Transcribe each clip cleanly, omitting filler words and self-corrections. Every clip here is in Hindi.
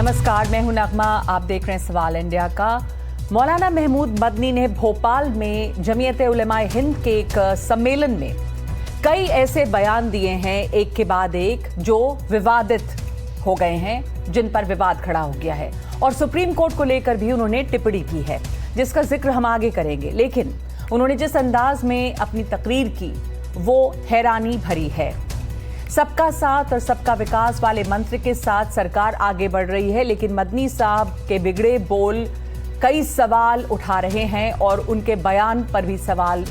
नमस्कार, मैं हूं नगमा। आप देख रहे हैं सवाल इंडिया का। मौलाना महमूद मदनी ने भोपाल में जमीयत उलमाए हिंद के एक सम्मेलन में कई ऐसे बयान दिए हैं एक के बाद एक जो विवादित हो गए हैं, जिन पर विवाद खड़ा हो गया है और सुप्रीम कोर्ट को लेकर भी उन्होंने टिप्पणी की है, जिसका जिक्र हम आगे करेंगे। लेकिन उन्होंने जिस अंदाज में अपनी तकरीर की वो हैरानी भरी है। सबका साथ और सबका विकास वाले मंत्र के साथ सरकार आगे बढ़ रही है, लेकिन मदनी साहब के बिगड़े बोल कई सवाल उठा रहे हैं और उनके बयान पर भी सवाल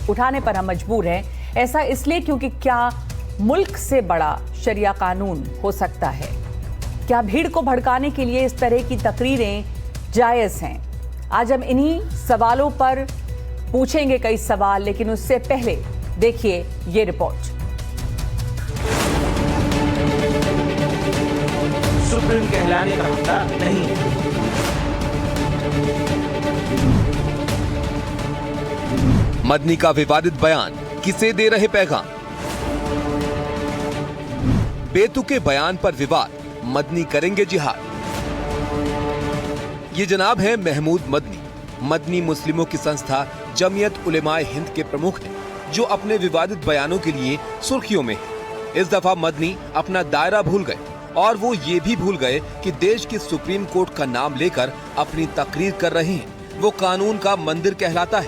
उठाने पर हम मजबूर हैं। ऐसा इसलिए क्योंकि क्या मुल्क से बड़ा शरिया कानून हो सकता है? क्या भीड़ को भड़काने के लिए इस तरह की तकरीरें जायज़ हैं? आज हम इन्हीं सवालों पर पूछेंगे कई सवाल, लेकिन उससे पहले देखिए ये रिपोर्ट। सुप्रीम कहलाने का हकदार नहीं है। मदनी का विवादित बयान किसे दे रहे पैगाम? बेतुके बयान पर विवाद, मदनी करेंगे जिहाद। ये जनाब हैं महमूद मदनी। मदनी मुस्लिमों की संस्था जमीयत उलमाए हिंद के प्रमुख हैं, जो अपने विवादित बयानों के लिए सुर्खियों में हैं। इस दफा मदनी अपना दायरा भूल गए और वो ये भी भूल गए कि देश की सुप्रीम कोर्ट का नाम लेकर अपनी तकरीर कर रहे हैं वो कानून का मंदिर कहलाता है।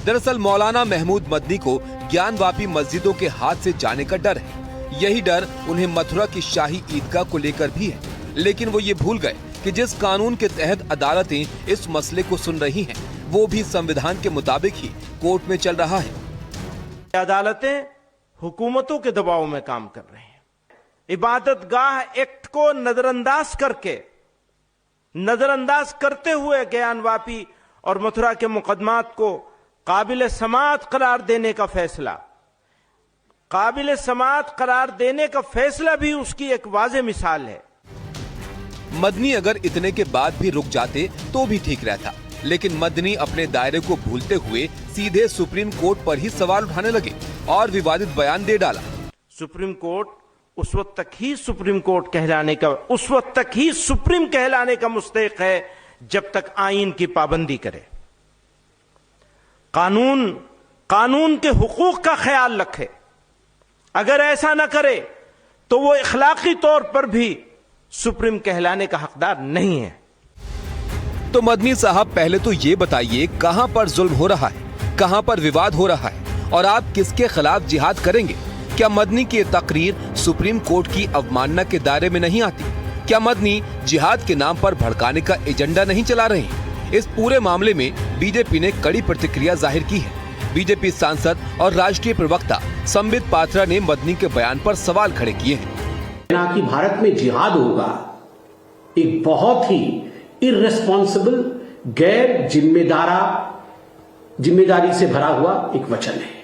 दरअसल मौलाना महमूद मदनी को ज्ञानवापी मस्जिदों के हाथ से जाने का डर है। यही डर उन्हें मथुरा की शाही ईदगाह को लेकर भी है, लेकिन वो ये भूल गए कि जिस कानून के तहत अदालतें इस मसले को सुन रही हैं, वो भी संविधान के मुताबिक ही कोर्ट में चल रहा है। अदालतें हुकूमतों के दबाव में काम कर रही हैं। इबादत गाह एक्ट को नजरअंदाज करते हुए ज्ञानवापी और मथुरा के मुकदमात को काबिल समाअत करार देने का फैसला भी उसकी एक वाज़ेह मिसाल है। मदनी अगर इतने के बाद भी रुक जाते तो भी ठीक रहता, लेकिन मदनी अपने दायरे को भूलते हुए सीधे सुप्रीम कोर्ट पर ही सवाल उठाने लगे और विवादित बयान दे डाला। सुप्रीम कोर्ट उस वक्त तक ही सुप्रीम कहलाने का मुस्तहिक है जब तक आईन की पाबंदी करे, कानून के हुकूक का ख्याल रखे। अगर ऐसा न करे तो वो इखलाकी तौर पर भी सुप्रीम कहलाने का हकदार नहीं है। तो मदनी साहब पहले तो ये बताइए, कहां पर जुल्म हो रहा है, कहां पर विवाद हो रहा है और आप किसके खिलाफ जिहाद करेंगे? क्या मदनी की तकरीर सुप्रीम कोर्ट की अवमानना के दायरे में नहीं आती? क्या मदनी जिहाद के नाम पर भड़काने का एजेंडा नहीं चला रहे हैं? इस पूरे मामले में बीजेपी ने कड़ी प्रतिक्रिया जाहिर की है। बीजेपी सांसद और राष्ट्रीय प्रवक्ता संबित पात्रा ने मदनी के बयान पर सवाल खड़े किए हैं। कि भारत में जिहाद होगा एक बहुत ही इर्रेस्पॉन्सिबल, गैर जिम्मेदारी से भरा हुआ एक वचन है।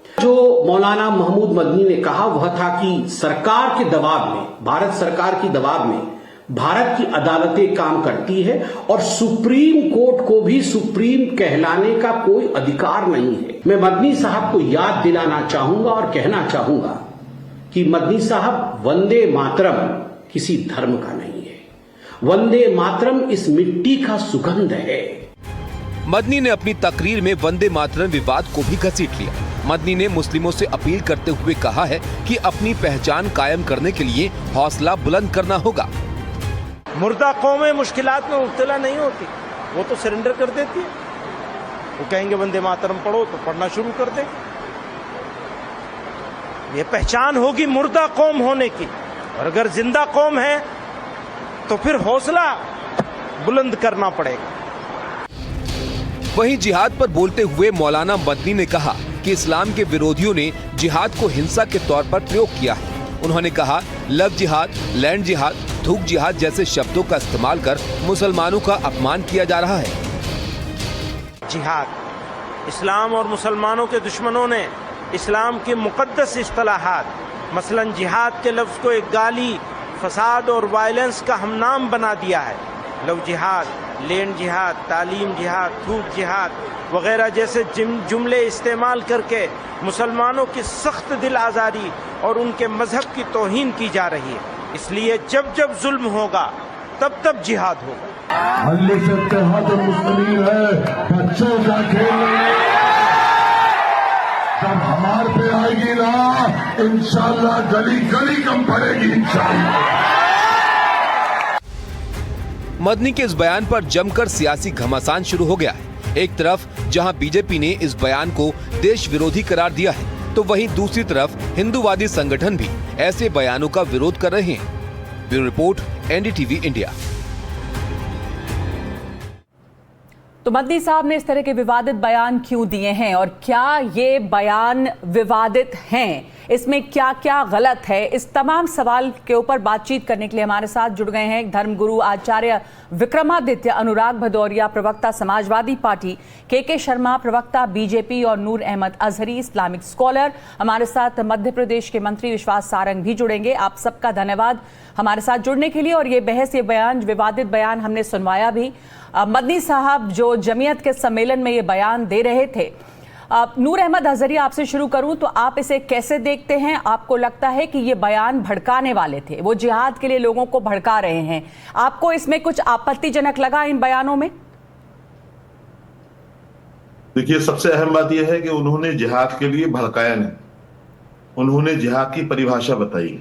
जो मौलाना महमूद मदनी ने कहा वह था कि सरकार के दबाव में, भारत सरकार की दबाव में भारत की अदालतें काम करती है और सुप्रीम कोर्ट को भी सुप्रीम कहलाने का कोई अधिकार नहीं है। मैं मदनी साहब को याद दिलाना चाहूंगा और कहना चाहूंगा कि मदनी साहब, वंदे मातरम किसी धर्म का नहीं है। वंदे मातरम इस मिट्टी का सुगंध है। मदनी ने अपनी तकरीर में वंदे मातरम विवाद को भी घसीट लिया। मदनी ने मुस्लिमों से अपील करते हुए कहा है कि अपनी पहचान कायम करने के लिए हौसला बुलंद करना होगा। मुर्दा कौमें मुश्किलात में मुब्तला नहीं होती, वो तो सरेंडर कर देती है। वो कहेंगे वंदे मातरम पढ़ो तो पढ़ना शुरू कर दे। ये पहचान होगी मुर्दा कौम होने की, और अगर जिंदा कौम है तो फिर हौसला बुलंद करना पड़ेगा। वहीं जिहाद पर बोलते हुए मौलाना मदनी ने कहा कि इस्लाम के विरोधियों ने जिहाद को हिंसा के तौर पर प्रयोग किया है। उन्होंने कहा, लव जिहाद, लैंड जिहाद, थूक जिहाद जैसे शब्दों का इस्तेमाल कर मुसलमानों का अपमान किया जा रहा है। जिहाद, इस्लाम और मुसलमानों के दुश्मनों ने इस्लाम के मुकद्दस इस्तिलाहात, मसलन जिहाद के लफ्ज को एक गाली, फसाद और वायलेंस का हमनाम बना दिया है। लव जिहाद, लैंड जिहाद, तालीम जिहाद, थूक जिहाद वगैरह जैसे जुमले इस्तेमाल करके मुसलमानों की सख्त दिल आज़ारी और उनके मजहब की तौहीन की जा रही है। इसलिए जब जब जुल्म होगा तब तब जिहाद होगा। हल्ले से इत्तेहाद मुस्लिमीन है, बच्चों का खेल जब हमार पे आएगी ना, इंशाल्लाह गली गली कम पड़ेगी इंशाल्लाह। मदनी के इस बयान पर जमकर सियासी घमासान शुरू हो गया है। एक तरफ जहां बीजेपी ने इस बयान को देश विरोधी करार दिया है, तो वहीं दूसरी तरफ हिंदूवादी संगठन भी ऐसे बयानों का विरोध कर रहे हैं। Bureau report, NDTV India. तो मदनी साहब ने इस तरह के विवादित बयान क्यों दिए हैं और क्या ये बयान विवादित हैं, इसमें क्या क्या गलत है, इस तमाम सवाल के ऊपर बातचीत करने के लिए हमारे साथ जुड़ गए हैं धर्मगुरु आचार्य विक्रमादित्य, अनुराग भदौरिया प्रवक्ता समाजवादी पार्टी, के शर्मा प्रवक्ता बीजेपी और नूर अहमद अजहरी इस्लामिक स्कॉलर। हमारे साथ मध्य प्रदेश के मंत्री विश्वास सारंग भी जुड़ेंगे। आप सबका धन्यवाद हमारे साथ जुड़ने के लिए। और ये बहस, ये बयान, विवादित बयान हमने सुनवाया भी। मदनी साहब जो जमीयत के सम्मेलन में ये बयान दे रहे थे, नूर अहमद अजहरी आपसे शुरू करूं तो आप इसे कैसे देखते हैं? आपको लगता है कि ये बयान भड़काने वाले थे, वो जिहाद के लिए लोगों को भड़का रहे हैं, आपको इसमें कुछ आपत्तिजनक लगा इन बयानों में? देखिए, सबसे अहम बात यह है कि उन्होंने जिहाद के लिए भड़काया नहीं, उन्होंने जिहाद की परिभाषा बताई।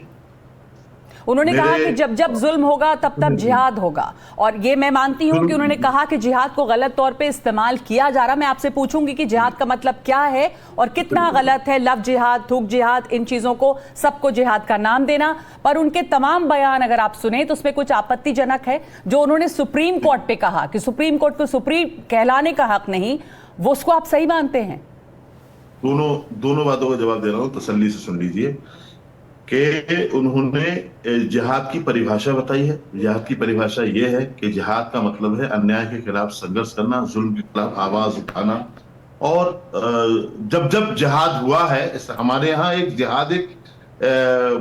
उन्होंने कहा कि जब जब जुल्म होगा तब तब जिहाद होगा, और ये मैं मानती हूं कि उन्होंने कहा कि जिहाद को गलत तौर पे इस्तेमाल किया जा रहा। मैं आपसे पूछूंगी कि जिहाद का मतलब क्या है और कितना गलत है लव जिहाद, थूक जिहाद, इन चीजों को सबको जिहाद का नाम देना। पर उनके तमाम बयान अगर आप सुने तो उसमें कुछ आपत्तिजनक है। जो उन्होंने सुप्रीम कोर्ट पे कहा कि सुप्रीम कोर्ट को सुप्रीम कहलाने का हक नहीं, वो उसको आप सही मानते हैं? दोनों बातों का जवाब दे रहा हूं, तसल्ली से सुन लीजिए कि उन्होंने जिहाद की परिभाषा बताई है। जिहाद की परिभाषा ये है कि जिहाद का मतलब है अन्याय के खिलाफ संघर्ष करना, जुल्म के खिलाफ आवाज उठाना। और जब जब जिहाद हुआ है, हमारे यहाँ एक जिहाद एक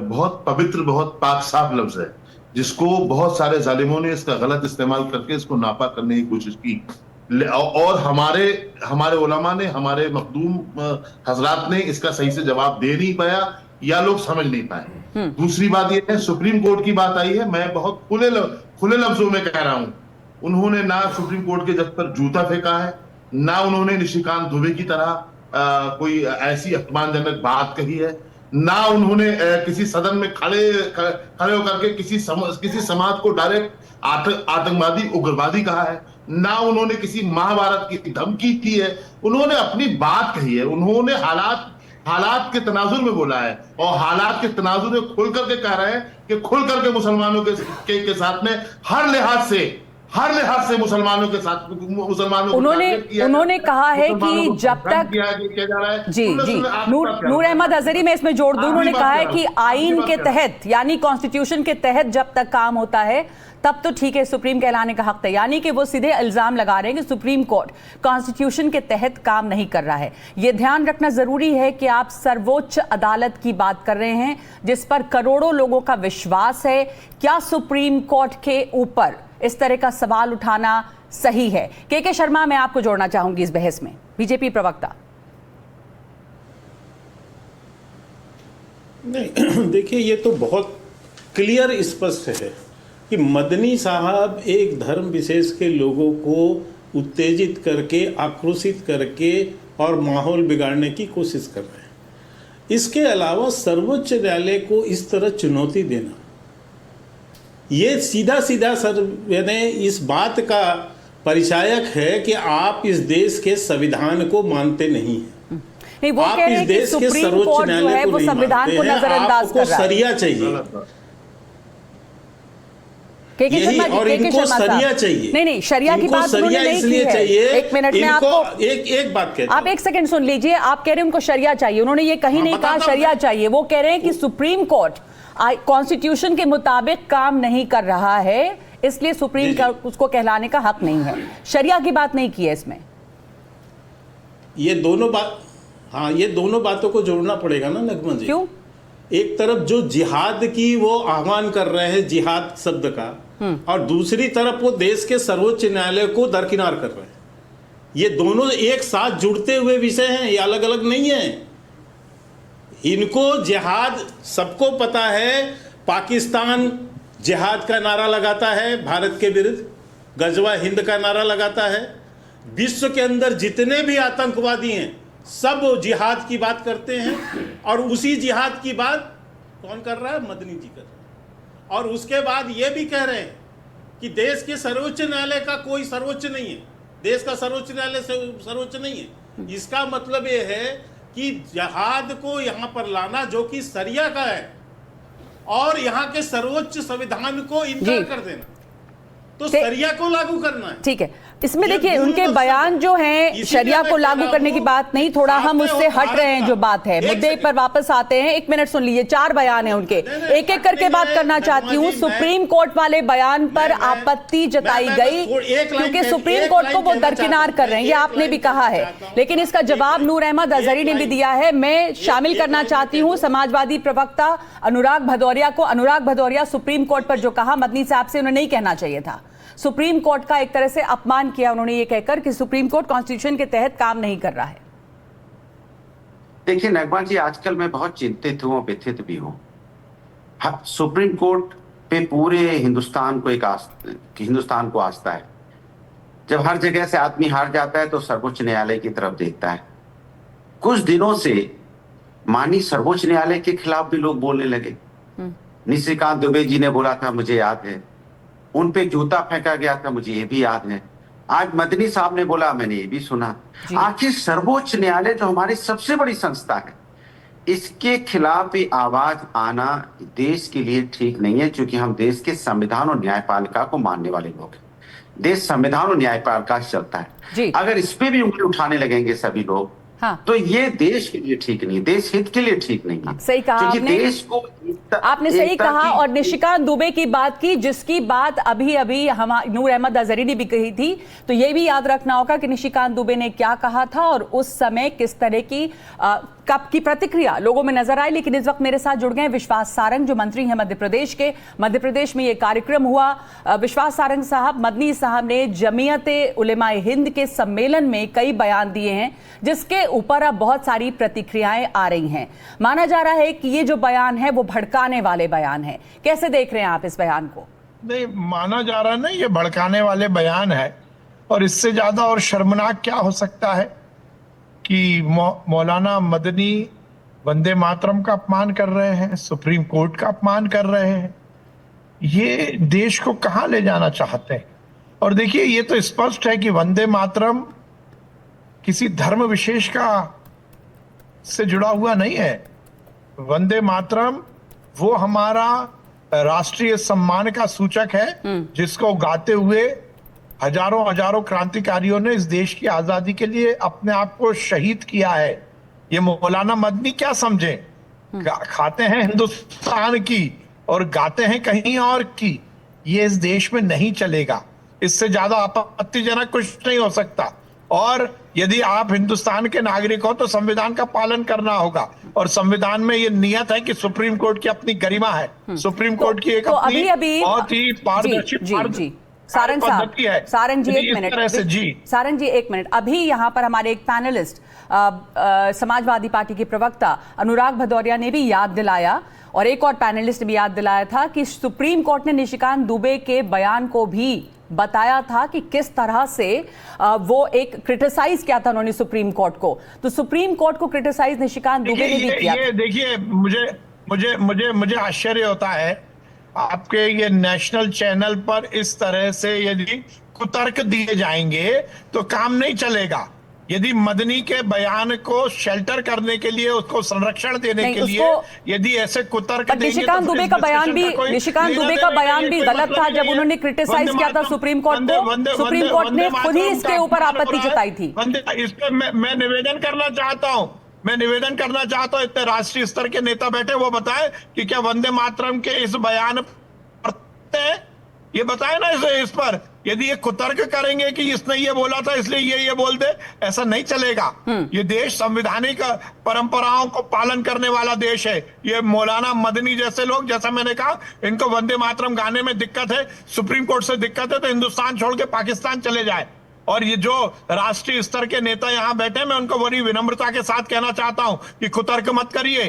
बहुत पवित्र, बहुत पाक साफ लफ्ज है, जिसको बहुत सारे जालिमों ने इसका गलत इस्तेमाल करके इसको नापा करने की कोशिश की। और हमारे उलमा ने, हमारे मखदूम हजरात ने इसका सही से जवाब दे नहीं पाया या लोग समझ नहीं पाए। दूसरी बात यह है, सुप्रीम कोर्ट की बात आई है, मैं बहुत खुले लफ्जों में कह रहा हूं, उन्होंने ना सुप्रीम कोर्ट के जज पर जूता फेंका है, ना उन्होंने निशिकांत दुबे की तरह कोई ऐसी अपमानजनक बात कही है, ना उन्होंने किसी सदन में खड़े होकर के किसी समाज को डायरेक्ट आतंकवादी, उग्रवादी कहा है, ना उन्होंने किसी महाभारत की धमकी दी है। उन्होंने अपनी बात कही है, उन्होंने हालात के तनाजुर में बोला है, और हालात के तनाजुर में खुल करके कह रहे हैं कि खुल करके मुसलमानों के साथ में हर लिहाज से मुसलमानों के साथ उन्होंने कहा है कि जब तक किया जा रहा है। जी नूर अहमद अजहरी में इसमें जोड़ दूं, उन्होंने कहा है कि आईन के तहत, यानी कॉन्स्टिट्यूशन के तहत जब तक काम होता है तब तो ठीक है, सुप्रीम कहलाने का हक है। यानी कि वो सीधे इल्जाम लगा रहे हैं कि सुप्रीम कोर्ट कॉन्स्टिट्यूशन के तहत काम नहीं कर रहा है। ये ध्यान रखना जरूरी है कि आप सर्वोच्च अदालत की बात कर रहे हैं जिस पर करोड़ों लोगों का विश्वास है। क्या सुप्रीम कोर्ट के ऊपर इस तरह का सवाल उठाना सही है? के शर्मा, मैं आपको जोड़ना चाहूंगी इस बहस में, बीजेपी प्रवक्ता। नहीं, देखिए, ये तो बहुत क्लियर स्पष्ट है कि मदनी साहब एक धर्म विशेष के लोगों को उत्तेजित करके, आक्रोशित करके और माहौल बिगाड़ने की कोशिश कर रहे हैं। इसके अलावा सर्वोच्च न्यायालय को इस तरह चुनौती देना, ये सीधा सर यानी इस बात का परिचायक है कि आप इस देश के संविधान को मानते नहीं हैं। नहीं, वो आप कह रहे इस हैं कि देश के सुप्रीम सर्वोच्च कोर्ट जो है न्यायालय को वो नहीं संविधान को मानते हैं। नजरअंदाज कर रहा है। सरिया चाहिए, और इनको सरिया चाहिए। नहीं, शरिया की बात उन्होंने नहीं की है। एक मिनट में आपको एक बात कहते हैं, आप एक सेकंड सुन लीजिए। आप कह रहे हैं उनको शरिया चाहिए, उन्होंने ये कहीं नहीं कहा शरिया चाहिए। वो कह रहे हैं कि सुप्रीम कोर्ट कॉन्स्टिट्यूशन के मुताबिक काम नहीं कर रहा है, इसलिए सुप्रीम कोर्ट उसको कहलाने का हक नहीं है। शरिया की बात नहीं की है इसमें। ये दोनों बातों को जोड़ना पड़ेगा ना नगमा जी। क्यों? एक तरफ जो जिहाद की वो आह्वान कर रहे हैं, जिहाद शब्द का, और दूसरी तरफ वो देश के सर्वोच्च न्यायालय को दरकिनार कर रहे हैं। ये दोनों एक साथ जुड़ते हुए विषय हैं, ये अलग अलग नहीं है। इनको जिहाद सबको पता है, पाकिस्तान जिहाद का नारा लगाता है भारत के विरुद्ध, गजवा हिंद का नारा लगाता है। विश्व के अंदर जितने भी आतंकवादी हैं सब जिहाद की बात करते हैं, और उसी जिहाद की बात कौन कर रहा है? मदनी जी कर रहे हैं। और उसके बाद ये भी कह रहे हैं कि देश के सर्वोच्च न्यायालय का कोई सर्वोच्च नहीं है, देश का सर्वोच्च न्यायालय सर्वोच्च नहीं है। इसका मतलब ये है कि जिहाद को यहाँ पर लाना जो कि शरिया का है और यहाँ के सर्वोच्च संविधान को इनकार कर देना, तो शरिया को लागू करना है। ठीक है, इसमें देखिए उनके बयान जो हैं शरिया को लागू करने की बात नहीं, थोड़ा हम उससे हट रहे हैं। जो बात है मुद्दे पर वापस आते हैं। 1 मिनट सुन लीजिए, 4 बयान हैं उनके, एक एक करके बात करना चाहती हूँ। सुप्रीम कोर्ट वाले बयान पर आपत्ति जताई गई क्योंकि सुप्रीम कोर्ट को वो दरकिनार कर रहे हैं, ये आपने भी कहा है, लेकिन इसका जवाब नूर अहमद अजहरी ने भी दिया है। मैं शामिल करना चाहती हूँ समाजवादी प्रवक्ता अनुराग भदौरिया को। अनुराग भदौरिया, सुप्रीम कोर्ट पर जो कहा मदनी साहब से उन्हें नहीं कहना चाहिए था। सुप्रीम कोर्ट का एक तरह से अपमान किया उन्होंने ये कहकर कि सुप्रीम कोर्ट कॉन्स्टिट्यूशन के तहत काम नहीं कर रहा है। देखिए नगमा जी, आजकल मैं बहुत चिंतित हूं और व्यथित भी हूं। सुप्रीम कोर्ट पे पूरे हिंदुस्तान को आस्था है। जब हर जगह से आदमी हार जाता है तो सर्वोच्च न्यायालय की तरफ देखता है। कुछ दिनों से माननीय सर्वोच्च न्यायालय के खिलाफ भी लोग बोलने लगे। निशिकांत दुबे जी ने बोला था, मुझे याद है, उन पे जूता फेंका गया था, मुझे ये भी याद है। आज मदनी साहब ने बोला, मैंने ये भी सुना। आखिर सर्वोच्च न्यायालय जो हमारी सबसे बड़ी संस्था है, इसके खिलाफ भी आवाज आना देश के लिए ठीक नहीं है, क्योंकि हम देश के संविधान और न्यायपालिका को मानने वाले लोग हैं। देश संविधान और न्यायपालिका से चलता है। अगर इस पे भी उंगली उठाने लगेंगे सभी लोग, हाँ, तो ये देश के लिए ठीक नहीं, देश हित के लिए ठीक नहीं है। सही कहा आपने सही कहा। और निशिकांत दुबे की बात की, जिसकी बात अभी अभी हम नूर अहमद अजहरी ने भी कही थी, तो ये भी याद रखना होगा कि निशिकांत दुबे ने क्या कहा था और उस समय किस तरह की कब की प्रतिक्रिया लोगों में नजर आई। लेकिन इस वक्त मेरे साथ जुड़ गए विश्वास सारंग, जो मंत्री हैं मध्य प्रदेश के। मध्य प्रदेश में ये कार्यक्रम हुआ। विश्वास सारंग साहब, मदनी साहब ने जमीयत उलेमाए हिंद के सम्मेलन में कई बयान दिए हैं जिसके ऊपर अब बहुत सारी प्रतिक्रियाएं आ रही हैं। माना जा रहा है कि ये जो बयान है वो भड़काने वाले बयान है। कैसे देख रहे हैं आप इस बयान को? नहीं माना जा रहा नहीं, ये भड़काने वाले बयान है। और इससे ज्यादा और शर्मनाक क्या हो सकता है कि मौलाना मदनी वंदे मातरम का अपमान कर रहे हैं, सुप्रीम कोर्ट का अपमान कर रहे हैं। ये देश को कहां ले जाना चाहते हैं? और देखिए, ये तो स्पष्ट है कि वंदे मातरम किसी धर्म विशेष का से जुड़ा हुआ नहीं है। वंदे मातरम वो हमारा राष्ट्रीय सम्मान का सूचक है, जिसको गाते हुए हजारों क्रांतिकारियों ने इस देश की आजादी के लिए अपने आप को शहीद किया है। ये मौलाना मदनी क्या समझे, खाते हैं हिंदुस्तान की और गाते हैं कहीं और की। ये इस देश में नहीं चलेगा। इससे ज्यादा आपत्तिजनक कुछ नहीं हो सकता। और यदि आप हिंदुस्तान के नागरिक हो तो संविधान का पालन करना होगा। और संविधान में ये नियत है कि सुप्रीम कोर्ट की अपनी गरिमा है। सुप्रीम कोर्ट की एक अपनी बहुत ही पारदर्शी सारंग साहब, सारंग जी एक मिनट, सारंग जी एक मिनट। अभी यहाँ पर हमारे एक पैनलिस्ट समाजवादी पार्टी के प्रवक्ता अनुराग भदौरिया ने भी याद दिलाया और एक और पैनलिस्ट ने भी याद दिलाया था कि सुप्रीम कोर्ट ने निशिकांत दुबे के बयान को भी बताया था कि किस तरह से वो एक क्रिटिसाइज किया था उन्होंने सुप्रीम कोर्ट को। तो सुप्रीम कोर्ट को क्रिटिसाइज निशिकांत दुबे ने भी किया। देखिए, मुझे आश्चर्य होता है आपके ये नेशनल चैनल पर इस तरह से यदि कुतर्क दिए जाएंगे तो काम नहीं चलेगा। यदि मदनी के बयान को शेल्टर करने के लिए, उसको संरक्षण देने के लिए यदि ऐसे कुतर्क देंगे, निशिकांत दुबे का बयान भी गलत था जब उन्होंने क्रिटिसाइज किया था सुप्रीम कोर्ट को। सुप्रीम कोर्ट ने खुद ही इसके ऊपर आपत्ति जताई थी। इस पर मैं निवेदन करना चाहता हूँ इतने राष्ट्रीय स्तर के नेता बैठे, वो बताए कि क्या वंदे मातरम के इस बयान पर ये बताए ना इस पर। यदि ये कुतर्क करेंगे कि इसने ये बोला था इसलिए ये बोल दे, ऐसा नहीं चलेगा। ये देश संवैधानिक परंपराओं को पालन करने वाला देश है। ये मौलाना मदनी जैसे लोग, जैसा मैंने कहा, इनको वंदे मातरम गाने में दिक्कत है, सुप्रीम कोर्ट से दिक्कत है, तो हिंदुस्तान छोड़ के पाकिस्तान चले जाए। और ये जो राष्ट्रीय स्तर के नेता यहाँ बैठे, मैं उनको बड़ी विनम्रता के साथ कहना चाहता हूं कि कुतर्क मत करिए।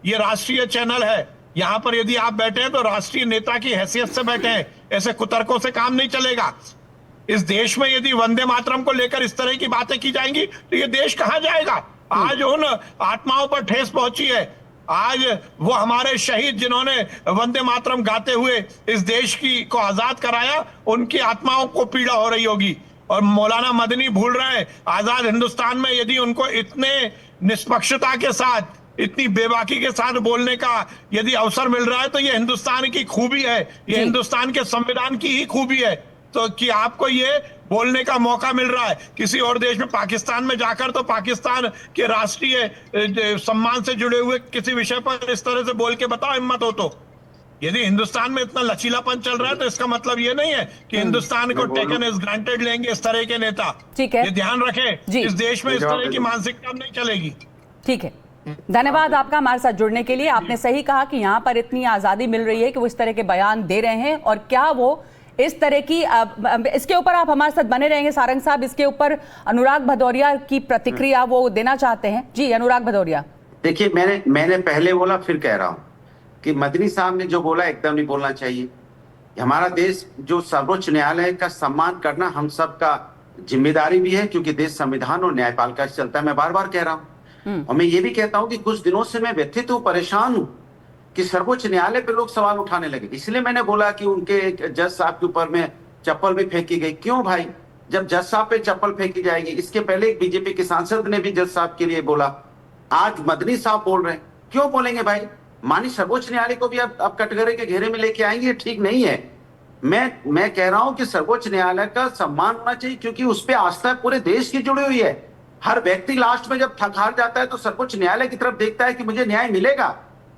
ये राष्ट्रीय चैनल है, यहाँ पर यदि आप बैठे हैं तो राष्ट्रीय नेता की हैसियत से बैठे हैं, ऐसे कुतर्कों से काम नहीं चलेगा। इस देश में यदि वंदे मातरम को लेकर इस तरह की बातें की जाएंगी तो ये देश कहां जाएगा। आज उन आत्माओं पर ठेस पहुंची है, आज वो हमारे शहीद जिन्होंने वंदे मातरम गाते हुए इस देश को आजाद कराया, उनकी आत्माओं को पीड़ा हो रही होगी। और मौलाना मदनी भूल रहे हैं, आजाद हिंदुस्तान में यदि उनको इतने निष्पक्षता के साथ, इतनी बेबाकी के साथ बोलने का यदि अवसर मिल रहा है तो ये हिंदुस्तान की खूबी है, ये हिंदुस्तान के संविधान की ही खूबी है। तो कि आपको ये बोलने का मौका मिल रहा है किसी और देश में, पाकिस्तान में जाकर तो पाकिस्तान के राष्ट्रीय सम्मान से जुड़े हुए किसी विषय पर इस तरह से बोल के बताओ, हिम्मत हो तो। यदि हिंदुस्तान में इतना लचीलापन चल रहा है तो इसका मतलब ये नहीं है कि हिंदुस्तान को टेकन एज ग्रांटेड लेंगे इस तरह के नेता। ठीक है, ये ध्यान रखें, इस देश में इस तरह की मानसिकता नहीं चलेगी। ठीक है, धन्यवाद आपका हमारे साथ जुड़ने के लिए। आपने सही कहा कि यहाँ पर इतनी आजादी मिल रही है कि वो इस तरह के बयान दे रहे हैं, और क्या वो इस तरह की इसके ऊपर आप हमारे साथ बने रहेंगे सारंग साहब, इसके ऊपर अनुराग भदौरिया की प्रतिक्रिया वो देना चाहते हैं। जी अनुराग भदौरिया। देखिए, मैंने पहले बोला फिर कह रहा हूं कि मदनी साहब ने जो बोला एकदम नहीं बोलना चाहिए। हमारा देश जो सर्वोच्च न्यायालय का सम्मान करना हम सब का जिम्मेदारी भी है, क्योंकि देश संविधान और न्यायपालिका से चलता है। मैं बार बार कह रहा हूं, और मैं ये भी कहता हूं कि कुछ दिनों से मैं व्यथित हूं, परेशान हूं कि सर्वोच्च न्यायालय पे लोग सवाल उठाने लगे। इसलिए मैंने बोला कि उनके जज साहब के ऊपर में चप्पल भी फेंकी गई। क्यों भाई, जब जज साहब पे चप्पल फेंकी जाएगी? इसके पहले एक बीजेपी के सांसद ने भी जज साहब के लिए बोला, आज मदनी साहब बोल रहे हैं, क्यों बोलेंगे भाई? मानी सर्वोच्च न्यायालय को भी अब कटघरे के घेरे में लेके आएंगे, ठीक नहीं है। मैं कह रहा हूं कि सर्वोच्च न्यायालय का सम्मान होना चाहिए, क्योंकि उस पर आस्था पूरे देश की जुड़ी हुई है। हर व्यक्ति लास्ट में जब थक हार जाता है तो सर्वोच्च न्यायालय की तरफ देखता है कि मुझे न्याय मिलेगा,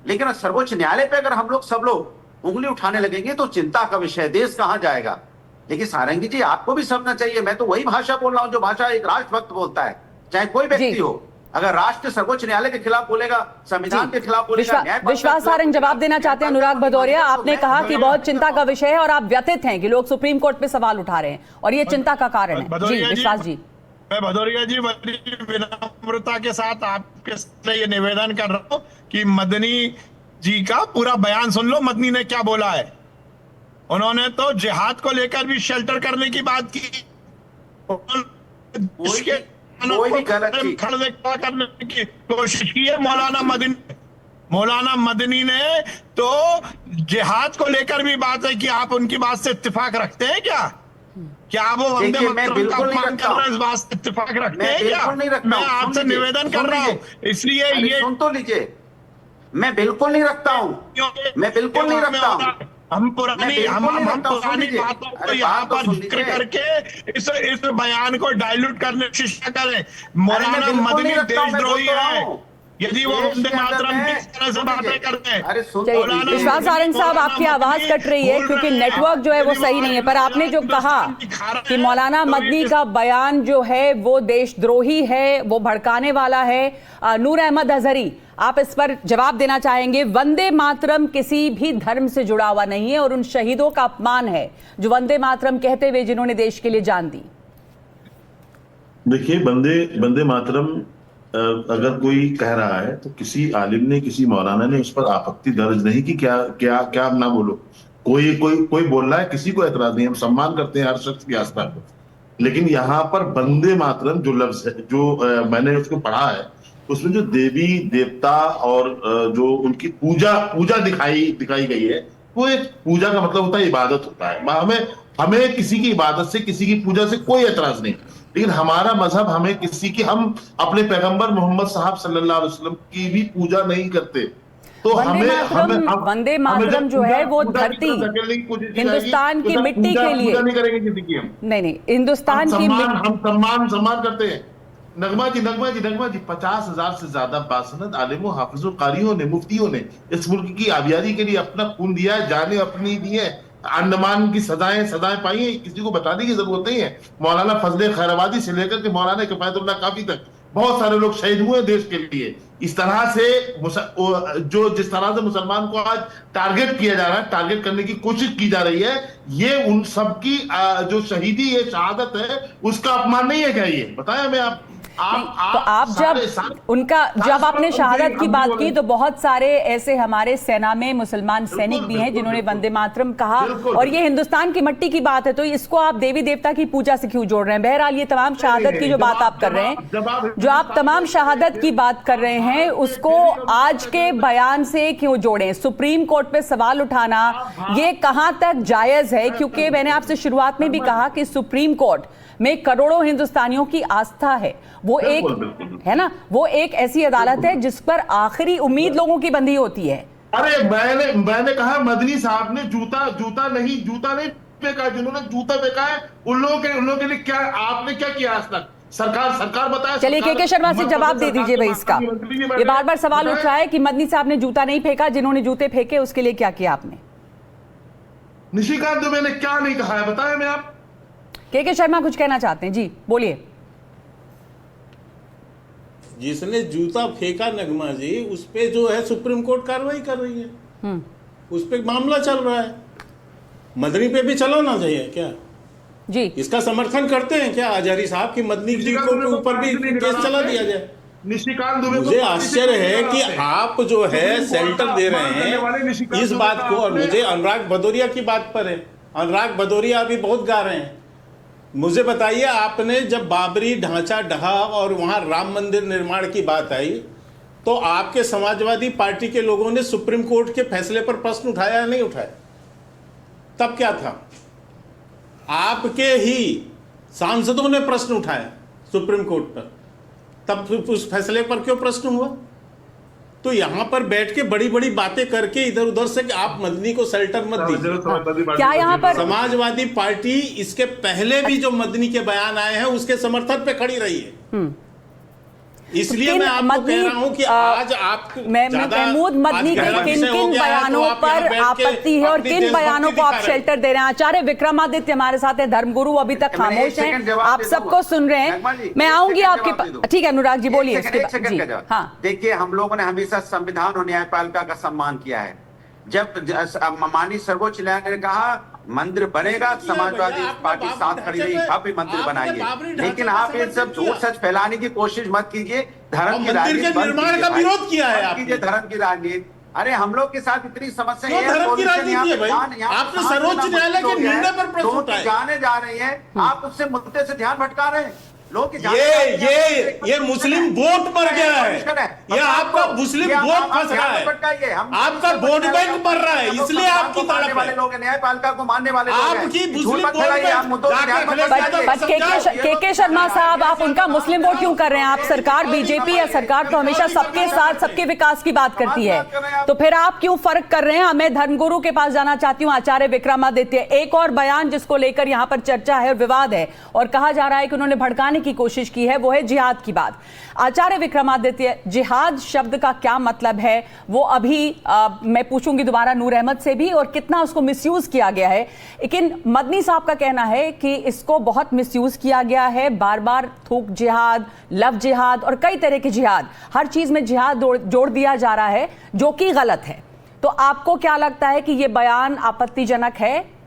लेकिन सर्वोच्च न्यायालय पे अगर हम लोग सब लोग उंगली उठाने लगेंगे तो चिंता का विषय है, देश कहां जाएगा। लेकिन सारंगी जी, आपको भी समझना चाहिए, मैं तो वही भाषा बोल रहा हूं जो भाषा एक राष्ट्रभक्त बोलता है, चाहे कोई व्यक्ति हो। अगर राष्ट्र सर्वोच्च न्यायालय के खिलाफ बोलेगा, संविधान के खिलाफ बोलेगा, विश्वास सारंग जवाब देना चाहते हैं। अनुराग भदौरिया, आपने कहा कि बहुत चिंता का विषय है और आप व्यथित हैं कि लोग सुप्रीम कोर्ट पे सवाल उठा रहे हैं और ये चिंता का कारण है। जी विश्वास जी। मैं भदौरिया जी बड़ी विनम्रता के साथ आपके से ये निवेदन कर रहा हूं कि मदनी जी का पूरा बयान सुन लो। मदनी ने क्या बोला है? उन्होंने तो जिहाद को लेकर भी शेल्टर करने की बात की, कोई भी गलत खड़ा करने की कोशिश की है मौलाना मदनी ने तो जिहाद को लेकर भी बात है कि आप उनकी बात से इत्तेफाक रखते हैं क्या आप वो वंदे मातरम का अपमान कर रहे हैं, इस बात से इत्तेफाक रखते हैं क्या? मैं आपसे निवेदन कर रहा हूँ, इसलिए ये सुन तो लीजिए, मैं बिल्कुल नहीं रखता हूँ, मैं बिल्कुल नहीं रखता हूँ। हम पुरानी बातों को यहाँ पर जिक्र करके इस बयान को डाइल्यूट करने की कोशिश करें। मौलाना मदनी देशद्रोही है यदि वो वंदे मातरम की तरह से बातें करते हैं। विश्वास सारंग साहब, आपकी आवाज कट रही है क्योंकि नेटवर्क जो है वो सही नहीं है, पर आपने जो कहा कि मौलाना मदनी का बयान जो है वो देशद्रोही है, वो भड़काने वाला है। नूर अहमद अजहरी, आप इस पर जवाब देना चाहेंगे? वंदे मातरम किसी भी धर्म से जुड़ा हुआ नहीं है और उन शहीदों का अपमान है जो वंदे मातरम कहते हुए जिन्होंने देश के लिए जान दी। देखिए, वंदे मातरम अगर कोई कह रहा है तो किसी आलिम ने, किसी मौलाना ने उस पर आपत्ति दर्ज नहीं की। क्या ना बोलो, कोई बोल रहा है, किसी को एतराज नहीं, हम सम्मान करते हैं हर शख्स की आस्था को। लेकिन यहाँ पर वंदे मातरम जो लफ्ज है, जो मैंने उसको पढ़ा है, उसमें जो देवी देवता और जो उनकी पूजा दिखाई गई है, वो एक पूजा का मतलब होता है इबादत होता है। हमें किसी की इबादत से, किसी की पूजा से कोई एतराज नहीं, लेकिन हमारा मजहब हमें हम अपने पैगंबर मोहम्मद साहब सल्लल्लाहु अलैहि वसल्लम की भी पूजा नहीं करते। तो वंदे मातरम जो है वो धरती, हिंदुस्तान की मिट्टी के लिए नहीं करेंगे किसी की। हम नहीं, हिंदुस्तान की हम सम्मान करते हैं। नगमा जी 50,000 से ज्यादा बासनद आलिमों, हाफिजों, कारियों ने, मुफ्तियों ने इस मुल्क की आबियारी के लिए अपना खून दिया है, जाने अपनी दी है, अंडमान की सजाएं पाई है, किसी को बताने की जरूरत नहीं है। मौलाना फजले खैराबादी से लेकर के मौलाना किफायतुल्लाह काफी तक बहुत सारे लोग शहीद हुए देश के लिए। इस तरह से जिस तरह से मुसलमान को आज टारगेट किया जा रहा है, टारगेट करने की कोशिश की जा रही है, ये उन सबकी जो शहीदी है, शहादत है, उसका अपमान नहीं है क्या? ये बताएं हमें आप। तो आप जब उनका जब आपने शहादत की बात की तो बहुत सारे ऐसे हमारे सेना में मुसलमान सैनिक भी हैं जिन्होंने वंदे मातरम कहा, और ये हिंदुस्तान की मिट्टी की बात है, तो इसको आप देवी देवता की पूजा से क्यों जोड़ रहे हैं? बहरहाल ये तमाम शहादत की जो बात आप कर रहे हैं, जो आप तमाम शहादत की बात कर रहे हैं, उसको आज के बयान से क्यों जोड़ें? सुप्रीम कोर्ट पे सवाल उठाना ये कहां तक जायज है? क्योंकि मैंने आपसे शुरुआत में भी कहा कि सुप्रीम कोर्ट में करोड़ों हिंदुस्तानियों की आस्था है, वो एक है ना, वो एक ऐसी अदालत है जिस पर आखिरी उम्मीद लोगों की बंधी होती है। अरे मैंने कहा मदनी साहब ने जूता नहीं फेंका, जिन्होंने जूता फेंका है उन लोगों के लिए क्या आपने क्या किया आज तक? सरकार बताया। चलिए के शर्मा से जवाब दे दीजिए भाई इसका। ये बार बार सवाल उठ रहा है कि मदनी साहब ने जूता नहीं फेंका, जिन्होंने जूते फेंके उसके लिए क्या किया आपने? निशिकांत दुबे ने क्या नहीं कहा है बताया मैं आप। के शर्मा कुछ कहना चाहते हैं, जी बोलिए। जिसने जूता फेंका नगमा जी, उस पे जो है सुप्रीम कोर्ट कार्रवाई कर रही है, उस पे मामला चल रहा है। मदनी पे भी चलाना चाहिए क्या जी? इसका समर्थन करते हैं क्या आजारी साहब की मदनी जी को ऊपर भी केस चला दिया जाए? निशिकांत दुबे मुझे आश्चर्य है कि आप जो है सेल्टर दे रहे हैं इस बात को, और मुझे अनुराग भदौरिया की बात पर है। अनुराग भदौरिया अभी बहुत गा रहे हैं। मुझे बताइए, आपने जब बाबरी ढांचा ढहा और वहां राम मंदिर निर्माण की बात आई तो आपके समाजवादी पार्टी के लोगों ने सुप्रीम कोर्ट के फैसले पर प्रश्न उठाया या नहीं उठाया? तब क्या था? आपके ही सांसदों ने प्रश्न उठाया सुप्रीम कोर्ट पर, तब उस फैसले पर क्यों प्रश्न हुआ? तो यहां पर बैठ के बड़ी बड़ी बातें करके इधर उधर से कि आप मदनी को शेल्टर मत दीजिए। क्या यहाँ पर समाजवादी पार्टी इसके पहले भी जो मदनी के बयान आए हैं उसके समर्थन पे खड़ी रही है। इसलिए मैं आपको कह रहा हूं कि आज आप महमूद मदनी के किन किन बयानों पर आपत्ति है और किन बयानों को आप शेल्टर दे रहे हैं? आचार्य विक्रमादित्य हमारे साथ हैं, धर्मगुरु अभी तक खामोश हैं, आप सबको सुन रहे हैं। मैं आऊंगी आपके पास। ठीक है अनुराग जी बोलिए। हाँ देखिए, हम लोगों ने हमेशा संविधान और न्यायपालिका का सम्मान किया है। जब माननीय सर्वोच्च न्यायालय ने कहा मंदिर बनेगा, समाजवादी पार्टी साथ खड़ी रही, भव्य मंदिर बनाइए, लेकिन आप ये सब झूठ सच फैलाने की कोशिश मत कीजिए। धर्म की राजनीति निर्माण का विरोध किया है कीजिए, धर्म की राजनीति। अरे हम लोग के साथ इतनी समस्या है, धर्म की राजनीति है भाई। आपने सर्वोच्च न्यायालय के निर्णय पर प्रश्न उठाए, जाने जा रही है, आप उससे मुद्दे से ध्यान भटका रहे हैं। लोग ये मुस्लिम वोट मर गया है, ये आपका मुस्लिम वोट फंस रहा है, आपका वोट बैंक मर रहा है, इसलिए आपकी तड़प वाले लोग न्यायपालिका को मानने वाले लोग आपकी मुस्लिम वोट। के शर्मा साहब, आप उनका मुस्लिम वोट क्यों कर रहे हैं? आप सरकार बीजेपी या सरकार तो हमेशा सबके साथ सबके विकास की बात करती है, तो फिर आप क्यों फर्क कर रहे हैं? मैं धर्मगुरु के पास जाना चाहती हूँ, आचार्य विक्रमादित्य। एक और बयान जिसको लेकर यहाँ पर चर्चा है और विवाद है और कहा जा रहा है कि उन्होंने भड़काने की कोशिश की है, वो है जिहाद की बात। आचार्य विक्रमादित्य, जिहाद शब्द का क्या मतलब है वो अभी मैं पूछूंगी दोबारा नूर अहमद से भी, और कितना उसको मिसयूज किया गया है। लेकिन मदनी साहब का कहना है कि इसको बहुत मिसयूज किया गया है, बार बार थूक जिहाद, लव जिहाद और कई तरह के जिहाद, हर चीज में जिहाद जोड़ दिया जा रहा है जो कि गलत है। तो आपको क्या लगता है कि यह बयान आपत्तिजनक है?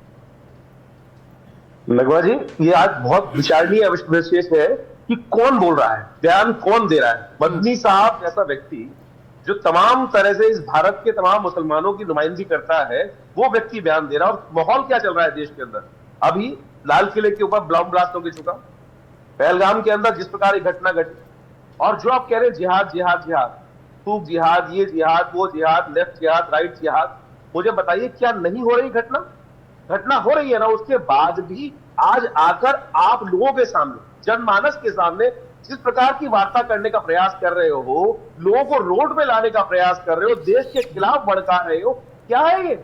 नगमा जी, ये आज बहुत विचारणीय विशेष है कि कौन बोल रहा है, बयान कौन दे रहा है। मदनी साहब जैसा व्यक्ति जो तमाम तरह से इस भारत के तमाम मुसलमानों की नुमाइंदगी करता है, वो व्यक्ति बयान दे रहा है। और माहौल क्या चल रहा है देश के अंदर? अभी लाल किले के ऊपर बम ब्लास्ट होकर चुका, पहलगाम के अंदर जिस प्रकार की घटना घटी, और जो आप कह रहे हैं जिहाद जिहाद जिहाद, खूब जिहाद, ये जिहाद वो जिहाद, लेफ्ट जिहाद राइट जिहाद, मुझे बताइए क्या नहीं हो रही घटना हो रही है ना। उसके बाद भी आज आकर आप लोगों के सामने, जनमानस के सामने जिस प्रकार की वार्ता करने का प्रयास कर रहे हो, लोगों को रोड पे लाने का प्रयास कर रहे हो, देश के खिलाफ भड़का रहे हो, क्या है ये?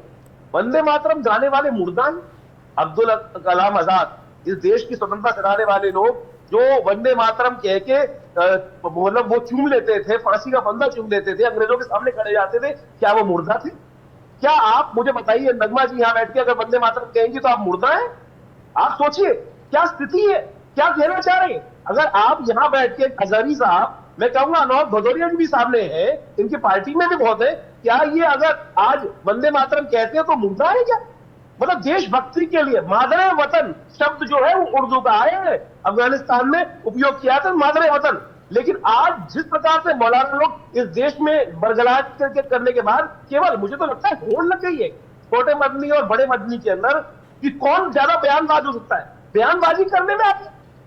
वंदे मातरम गाने वाले मुर्दा हैं? अब्दुल कलाम आजाद, इस देश की स्वतंत्रता सेनाने वाले लोग जो वंदे मातरम कह के मतलब वो चूम लेते थे, फांसी का फंदा चूम लेते थे, अंग्रेजों के सामने खड़े जाते थे, क्या वो मुर्दा थे? क्या आप मुझे बताइए नगमा जी, यहां बैठ के अगर वंदे मातरम कहेंगी तो आप मुर्दा हैं? आप सोचिए क्या स्थिति है, क्या कहना चाह रहे हैं। अगर आप यहां बैठ के हजारी साहब, मैं कहूंगा अनुराग भदौरिया जी भी सामने हैं, इनकी पार्टी में भी बहुत है, क्या ये अगर आज वंदे मातरम कहते हैं तो मुर्दा है क्या? मतलब देशभक्ति के लिए मादरे वतन शब्द जो है वो उर्दू का आया है, अफगानिस्तान में उपयोग किया था मादरे वतन, लेकिन आज जिस प्रकार से मौलाना लोग इस देश में बरगलाहट करने के बाद केवल मुझे तो लगता है होड़ लग गई है छोटे मदनी और बड़े मदनी के अंदर कि कौन ज्यादा बयानबाज हो सकता है। बयानबाजी करने में आप,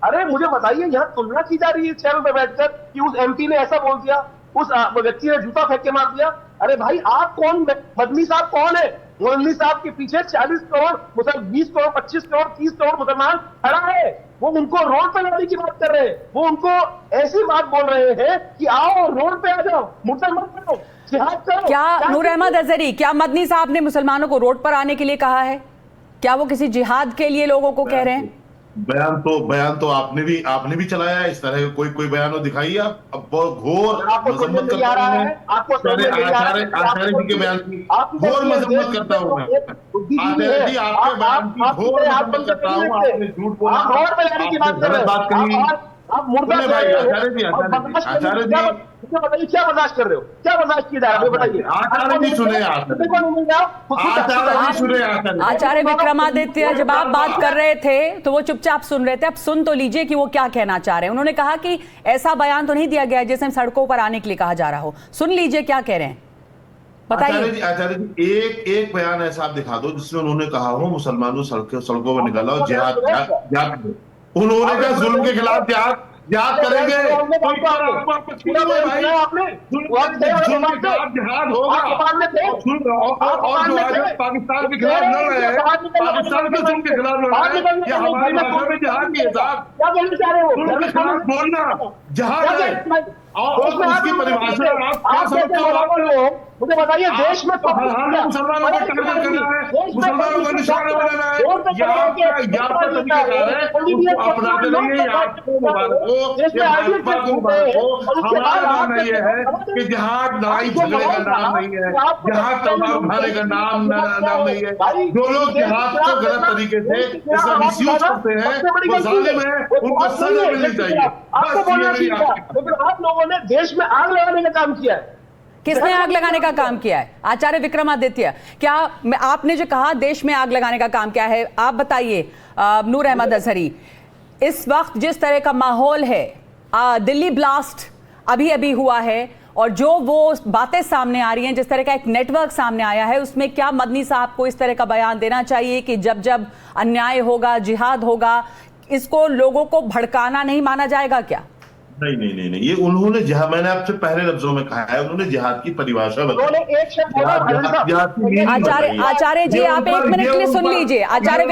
अरे मुझे बताइए, यहाँ तुलना की जा रही है चैनल पर बैठकर कि उस एमपी ने ऐसा बोल दिया, उस व्यक्ति ने जूता फेंक के मार दिया। अरे भाई आप कौन, मदनी साहब कौन है? मदनी साहब के पीछे 40 करोड़ मुसलमान, 20 करोड़, 25 करोड़, 30 करोड़ मुसलमान खड़ा है। वो उनको रोड पे लाने की बात कर रहे हैं, वो उनको ऐसी बात बोल रहे हैं कि आओ रोड पे आ जाओ, मुर्दा मत करो, जिहाद करो। क्या नूर अहमद अजहरी, क्या मदनी साहब ने मुसलमानों को रोड पर आने के लिए कहा है? क्या वो किसी जिहाद के लिए लोगों को कह रहे हैं? बयान तो आपने भी चलाया है। इस तरह का कोई बयान दिखाइए आप। अब बहुत घोर मजम्मत करता हूं मैं आचार्य जी के बयान की, घोर मजम्मत करता हूं मैं आचार्य जी, आपके बयान की घोर मजम्मत करता हूं। आपने झूठ बोला, आपने गलत बात कही। आप मुर्दा आचार्य जी मुझे बताइए क्या बर्दाश्त कर रहे हो, क्या बर्दाश्त किया जा रहा है बताइए। आचार्य जी सुने, आचार्य विक्रमादित्य जब आप बात कर रहे थे तो वो चुपचाप सुन रहे थे। अब सुन तो लीजिए कि वो क्या कहना चाह रहे हैं। उन्होंने कहा कि ऐसा बयान तो नहीं दिया गया जिसमें सड़कों पर आने के लिए कहा जा रहा हो। सुन लीजिए क्या कह रहे हैं, बताइए। आचार्य जी एक बयान ऐसा आप दिखा दो जिसमें उन्होंने कहा हो मुसलमानों सड़कों पर निकाला और जिहाद। उन्होंने कहा जुल्म के खिलाफ जिहाद करेंगे। जिहाद होगा और जो आज पाकिस्तान के खिलाफ लड़ रहे हैं, पाकिस्तान के जुल्म के खिलाफ लड़ रहे हैं, या हमारी भाषा में जिहाद की है साहब। जुल्म के खिलाफ बोलना जिहाद है। और उसकी परिभाषा आप क्या समझते हो? मुझे बताइए, देश में मुसलमानों को टारगेट करना है, मुसलमानों को निशाना बनाना है, या तरीका है उसको अपना करेंगे। आपको मुबारक हो, भाजपा को मुबारक हो। हमारा मानना यह है कि जिहाद लड़ाई झगड़े का नाम नहीं है, जिहाद तलवार उठाने का नाम नहीं है। जो लोग जिहाद को गलत तरीके से इसका मिसयूज करते हैं वो जालिम है, उनको सजा मिलनी चाहिए। आप लोगों ने देश में आग लगाने का काम किया है। किसने आग लगाने का काम किया है? आचार्य विक्रमादित्य, क्या आपने जो कहा देश में आग लगाने का काम क्या है, आप बताइए। नूर अहमद अजहरी, इस वक्त जिस तरह का माहौल है, दिल्ली ब्लास्ट अभी हुआ है और जो वो बातें सामने आ रही हैं, जिस तरह का एक नेटवर्क सामने आया है, उसमें क्या मदनी साहब को इस तरह का बयान देना चाहिए कि जब जब अन्याय होगा, जिहाद होगा, इसको लोगों को भड़काना नहीं माना जाएगा क्या? नहीं, ये उन्होंने मैंने आपसे पहले लफ्जों में कहा है, उन्होंने जिहाद की परिभाषा बताई। आचार्य जी, आप एक मिनट के लिए सुन लीजिए। आचार्य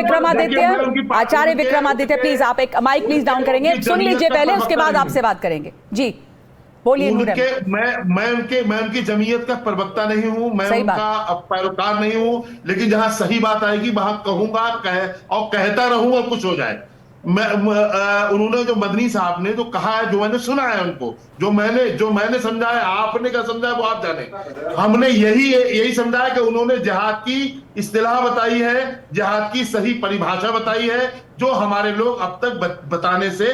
विक्रमादित्य प्लीज, आप एक माइक प्लीज डाउन करेंगे, सुन लीजिए पहले, उसके बाद आपसे बात करेंगे। जी बोलिए। मैं उनकी जमीयत का प्रवक्ता नहीं हूं, मैं उनका पैरोकार नहीं हूं, लेकिन जहां सही बात आएगी वहां कहूंगा और कहता रहूंगा, कुछ हो जाए। उन्होंने जो मदनी साहब ने जो कहा है, जो मैंने सुना है उनको, जो मैंने समझा है, आपने क्या समझा है वो आप जाने। हमने यही समझा है कि उन्होंने जिहाद की इस्तिलाह बताई है, जिहाद की सही परिभाषा बताई है, जो हमारे लोग अब तक बताने से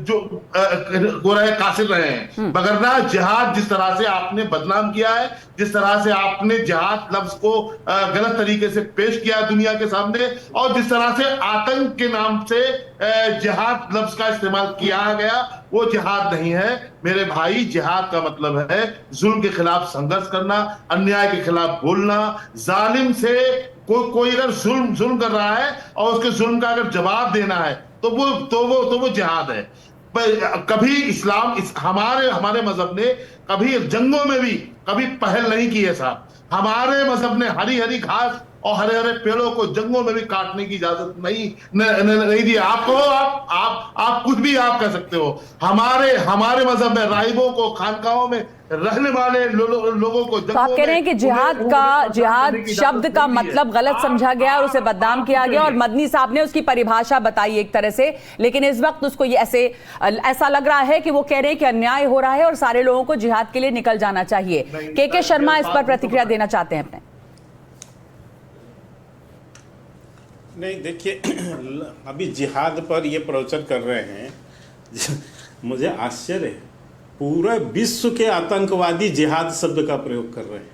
जो कासिर रहे हैं। मगरना जिहाद जिस तरह से आपने बदनाम किया है, जिस तरह से आपने जिहाद लफ्ज को गलत तरीके से पेश किया दुनिया के सामने, और जिस तरह से आतंक के नाम से जिहाद लफ्ज का इस्तेमाल किया गया, वो जिहाद नहीं है मेरे भाई। जिहाद का मतलब है जुल्म के खिलाफ संघर्ष करना, अन्याय के खिलाफ बोलना, जालिम से कोई अगर जुल्म कर रहा है और उसके जुल्म का अगर जवाब देना है तो वो जिहाद है। कभी इस्लाम हमारे मजहब ने कभी जंगों में भी कभी पहल नहीं की है साहब। हमारे मजहब ने हरी हरी घास और हरे हरे पेड़ों को जंगलों में भी काटने की इजाजत नहीं दी। आप कुछ भी आप कह सकते हो। हमारे मजहब में राहिबों को, खानकाहों में रहने वाले लोगों को, तो आप कह रहे हैं कि जिहाद शब्द का मतलब गलत समझा गया और उसे बदनाम किया गया, और मदनी साहब ने उसकी परिभाषा बताई एक तरह से, लेकिन इस वक्त उसको ये ऐसा लग रहा है कि वो कह रहे हैं कि अन्याय हो रहा है और सारे लोगों को जिहाद के लिए निकल जाना चाहिए। के शर्मा इस पर प्रतिक्रिया देना चाहते हैं अपने। नहीं, देखिए, अभी जिहाद पर ये प्रवचन कर रहे हैं, मुझे आश्चर्य है। पूरे विश्व के आतंकवादी जिहाद शब्द का प्रयोग कर रहे हैं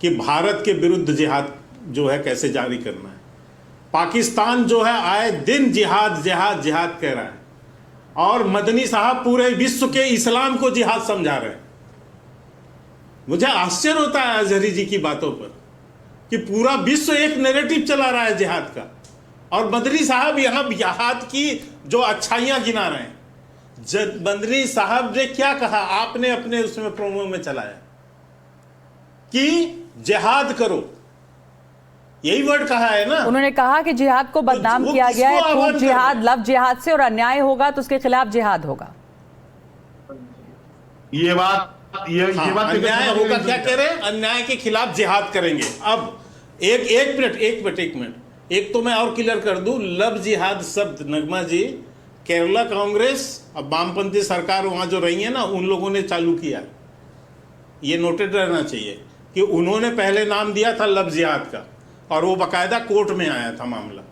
कि भारत के विरुद्ध जिहाद जो है कैसे जारी करना है। पाकिस्तान जो है आए दिन जिहाद कह रहा है। और मदनी साहब पूरे विश्व के इस्लाम को जिहाद समझा रहे हैं। मुझे आश्चर्य होता है अजहरी जी की बातों पर कि पूरा विश्व एक नैरेटिव चला रहा है जिहाद का, और मदनी साहब यहाँ जिहाद की जो अच्छाइयाँ गिना रहे हैं। मदनी साहब ने क्या कहा, आपने अपने उसमें प्रोमो में चलाया कि जिहाद करो, यही वर्ड कहा है ना। उन्होंने कहा कि जिहाद को बदनाम किया गया है, खूब जिहाद, लव जिहाद से, और अन्याय होगा तो उसके खिलाफ जिहाद होगा। ये बात अन्याय होगा, क्या कह रहे हैं, अन्याय के खिलाफ जिहाद करेंगे। अब एक मिनट, एक तो मैं और क्लियर कर दूं, लव जिहाद शब्द नगमा जी, केरला कांग्रेस अब वामपंथी सरकार वहां जो रही है ना, उन लोगों ने चालू किया। ये नोटेड रहना चाहिए कि उन्होंने पहले नाम दिया था लव जिहाद का, और वो बकायदा कोर्ट में आया था मामला,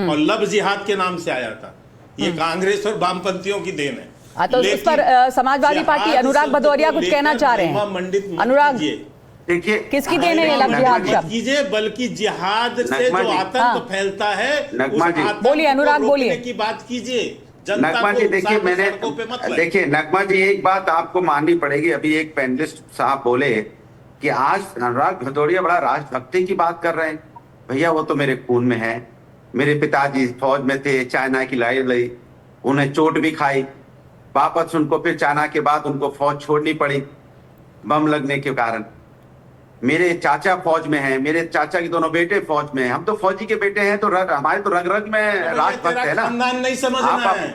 और लव जिहाद के नाम से आया था। ये कांग्रेस और वामपंथियों की देन है। तो इस पर समाजवादी पार्टी अनुराग भदौरिया कुछ कहना चाह रहे हैं। अनुराग, देखिए किसकी देन है ये लव जिहाद शब्द? कीजिए, बल्कि जिहाद से जो आतंक फैलता है, बोलिए अनुराग, बोलिए की बात कीजिए। नगमा जी देखिए, मैंने देखिए नगमा जी एक बात आपको माननी पड़ेगी। अभी एक पैनलिस्ट साहब बोले कि आज अनुराग भदौरिया बड़ा राजभक्ति की बात कर रहे हैं। भैया वो तो मेरे खून में है। मेरे पिताजी फौज में थे, चाइना की लड़ाई लड़ी, उन्हें चोट भी खाई, वापस उनको फिर चाइना के बाद उनको फौज छोड़नी पड़ी बम लगने के कारण। मेरे चाचा फौज में हैं, मेरे चाचा के दोनों बेटे फौज में हैं। हम तो फौजी के बेटे हैं, तो हमारे तो रग रग में राजभक्त है ना। खानदान नहीं समझना है,